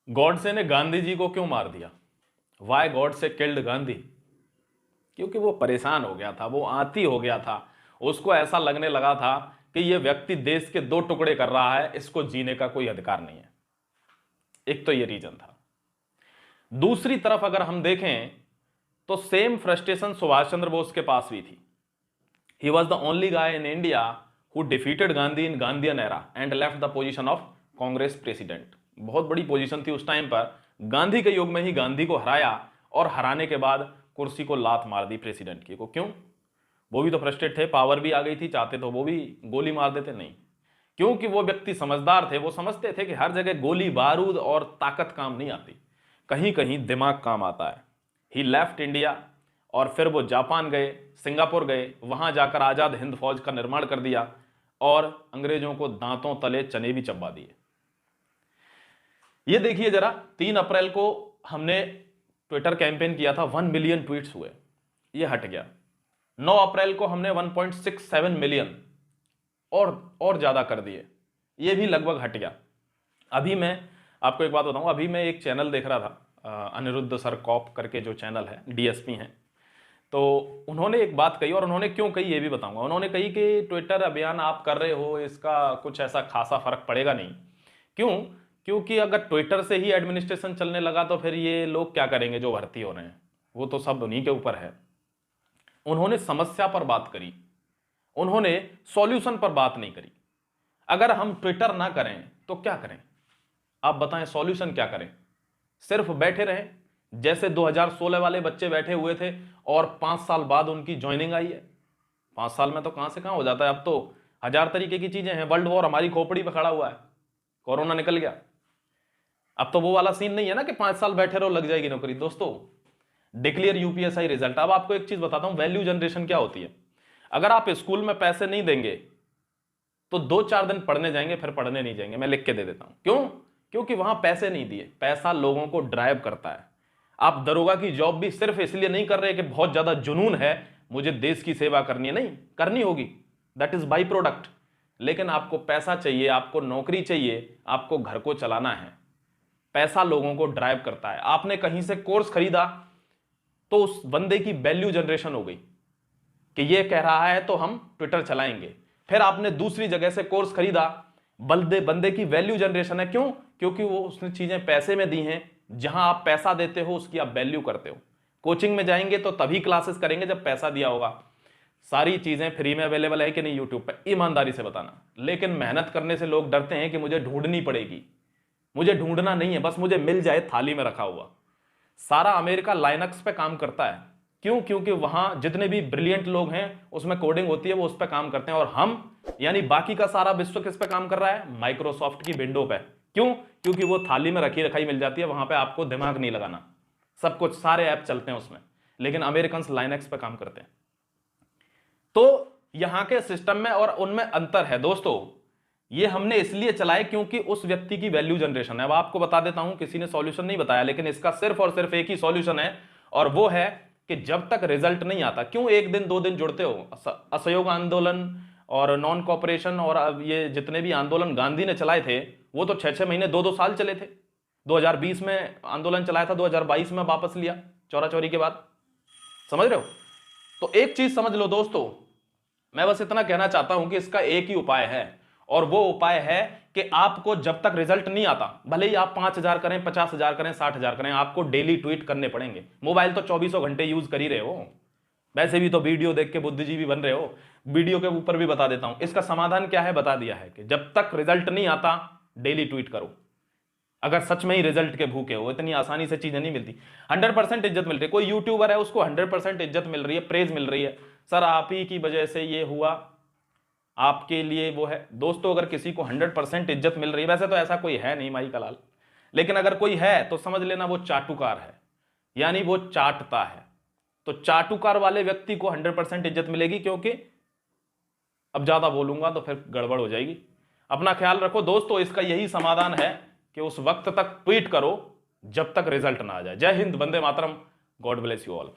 गॉडसे ने गांधी जी को क्यों मार दिया? Why Godse killed Gandhi? क्योंकि वो परेशान हो गया था, वो आती हो गया था। उसको ऐसा लगने लगा था कि ये व्यक्ति देश के दो टुकड़े कर रहा है, इसको जीने का कोई अधिकार नहीं है। एक तो ये रीजन था। दूसरी तरफ अगर हम देखें तो सेम फ्रस्ट्रेशन सुभाष चंद्र बोस के पास भी थी। He was the only guy in India who defeated Gandhi in Gandhian era and left the position of Congress president. बहुत बड़ी पोजीशन थी उस टाइम पर। गांधी के युग में ही गांधी को हराया और हराने के बाद कुर्सी को लात मार दी प्रेसिडेंट की को। क्यों? वो भी तो फ्रस्ट्रेट थे, पावर भी आ गई थी, चाहते तो वो भी गोली मार देते। नहीं, क्योंकि वो व्यक्ति समझदार थे। वो समझते थे कि हर जगह गोली बारूद और ताकत काम नहीं आती, कहीं कहीं दिमाग काम आता है। ही लेफ्ट इंडिया और फिर वो जापान गए, सिंगापुर गए, वहां जाकर आजाद हिंद फौज का निर्माण कर दिया और अंग्रेजों को दांतों तले चने भी चबा दिए। ये देखिए जरा, 3 अप्रैल को हमने ट्विटर कैंपेन किया था, 1 मिलियन ट्वीट्स हुए, ये हट गया। 9 अप्रैल को हमने 1.67 मिलियन और ज्यादा कर दिए, ये भी लगभग हट गया। अभी मैं आपको एक बात बताऊं, अभी मैं एक चैनल देख रहा था, अनिरुद्ध सर कॉप करके जो चैनल है, डीएसपी हैं, तो उन्होंने एक बात कही और उन्होंने क्यों कही ये भी बताऊंगा। उन्होंने कही कि ट्विटर अभियान आप कर रहे हो, इसका कुछ ऐसा खासा फर्क पड़ेगा नहीं। क्यों? क्योंकि अगर ट्विटर से ही एडमिनिस्ट्रेशन चलने लगा तो फिर ये लोग क्या करेंगे जो भर्ती हो रहे हैं, वो तो सब उन्हीं के ऊपर है। उन्होंने समस्या पर बात करी, उन्होंने सॉल्यूशन पर बात नहीं करी। अगर हम ट्विटर ना करें तो क्या करें? आप बताएं, सॉल्यूशन क्या करें? सिर्फ बैठे रहें जैसे 2016 वाले बच्चे बैठे हुए थे और 5 साल बाद उनकी ज्वाइनिंग आई है। 5 साल में तो कहां से कहां हो जाता है, अब तो 1000 तरीके की चीजें हैं। वर्ल्ड वॉर हमारी खोपड़ी पे खड़ा हुआ है, कोरोना निकल गया, अब तो वो वाला सीन नहीं है ना कि 5 साल बैठे रहो लग जाएगी नौकरी। दोस्तों, डिक्लेयर यूपीएसआई रिजल्ट। अब आपको एक चीज बताता हूं, वैल्यू जनरेशन क्या होती है। अगर आप स्कूल में पैसे नहीं देंगे तो 2-4 दिन पढ़ने जाएंगे, फिर पढ़ने नहीं जाएंगे। मैं लिख के दे देता हूं। क्यों? क्योंकि वहां पैसे नहीं दिए। पैसा लोगों को ड्राइव करता है। आप दरोगा की जॉब भी सिर्फ इसलिए नहीं कर रहे कि बहुत ज्यादा जुनून है, मुझे देश की सेवा करनी है, नहीं करनी होगी, दैट इज बाई प्रोडक्ट, लेकिन आपको पैसा चाहिए, आपको नौकरी चाहिए, आपको घर को चलाना है। पैसा लोगों को ड्राइव करता है। आपने कहीं से कोर्स खरीदा तो उस बंदे की वैल्यू जनरेशन हो गई कि ये कह रहा है तो हम ट्विटर चलाएंगे। फिर आपने दूसरी जगह से कोर्स खरीदा, बंदे की वैल्यू जनरेशन है। क्यों? क्योंकि वो उसने चीजें पैसे में दी हैं। जहां आप पैसा देते हो उसकी आप वैल्यू करते हो। कोचिंग में जाएंगे तो तभी क्लासेस करेंगे जब पैसा दिया होगा। सारी चीजें फ्री में अवेलेबल है कि नहीं यूट्यूब पे, ईमानदारी से बताना। लेकिन मेहनत करने से लोग डरते हैं कि मुझे ढूंढनी पड़ेगी। मुझे ढूंढना नहीं है, बस मुझे मिल जाए थाली में रखा हुआ। सारा अमेरिका लाइनक्स पे काम करता है। क्यों? क्योंकि वहां जितने भी ब्रिलियंट लोग हैं उसमें कोडिंग होती है, वो उस पर काम करते हैं। और हम यानी बाकी का सारा विश्व किस पे काम कर रहा है? माइक्रोसॉफ्ट की विंडो पे। क्यों? क्योंकि वो थाली में रखी रखाई मिल जाती है, वहां पे आपको दिमाग नहीं लगाना, सब कुछ सारे ऐप चलते हैं उसमें। लेकिन अमेरिकन लाइनक्स पे काम करते हैं। तो यहां के सिस्टम में और उनमें अंतर है दोस्तों। ये हमने इसलिए चलाए क्योंकि उस व्यक्ति की वैल्यू जनरेशन है। अब आपको बता देता हूं, किसी ने सॉल्यूशन नहीं बताया, लेकिन इसका सिर्फ और सिर्फ एक ही सॉल्यूशन है, और वो है कि जब तक रिजल्ट नहीं आता, क्यों 1 दिन 2 दिन जुड़ते हो? असहयोग आंदोलन और नॉन कॉपरेशन और अब ये जितने भी आंदोलन गांधी ने चलाए थे, वो तो 6-6 महीने 2-2 साल चले थे। 2020 में आंदोलन चलाया था, 2022 में वापस लिया चौरा चौरी के बाद। समझ रहे हो? तो एक चीज समझ लो दोस्तों, मैं बस इतना कहना चाहता हूं कि इसका एक ही उपाय है, और वो उपाय है कि आपको जब तक रिजल्ट नहीं आता, भले ही आप 5,000 करें, 50,000 करें, 60,000 करें, आपको डेली ट्वीट करने पड़ेंगे। मोबाइल तो 24 घंटे यूज कर ही रहे हो, वैसे भी तो वीडियो देख के बुद्धिजीवी बन रहे हो। वीडियो के ऊपर भी बता देता हूं इसका समाधान क्या है, बता दिया है कि जब तक रिजल्ट नहीं आता डेली ट्वीट करो। अगर सच में ही रिजल्ट के भूखे हो, इतनी आसानी से चीजें नहीं मिलती। 100% इज्जत मिल रही है। कोई यूट्यूबर है उसको 100% इज्जत मिल रही है, प्रेज मिल रही है, सर आप ही की वजह से ये हुआ, आपके लिए वो है। दोस्तों, अगर किसी को 100% इज्जत मिल रही है, वैसे तो ऐसा कोई है नहीं माई का लाल, लेकिन अगर कोई है तो समझ लेना वो चाटुकार है, यानी वो चाटता है। तो चाटुकार वाले व्यक्ति को 100% इज्जत मिलेगी, क्योंकि अब ज्यादा बोलूंगा तो फिर गड़बड़ हो जाएगी। अपना ख्याल रखो दोस्तों। इसका यही समाधान है कि उस वक्त तक ट्वीट करो जब तक रिजल्ट ना आ जाए। जय Hind, Vande Mataram, God bless you all.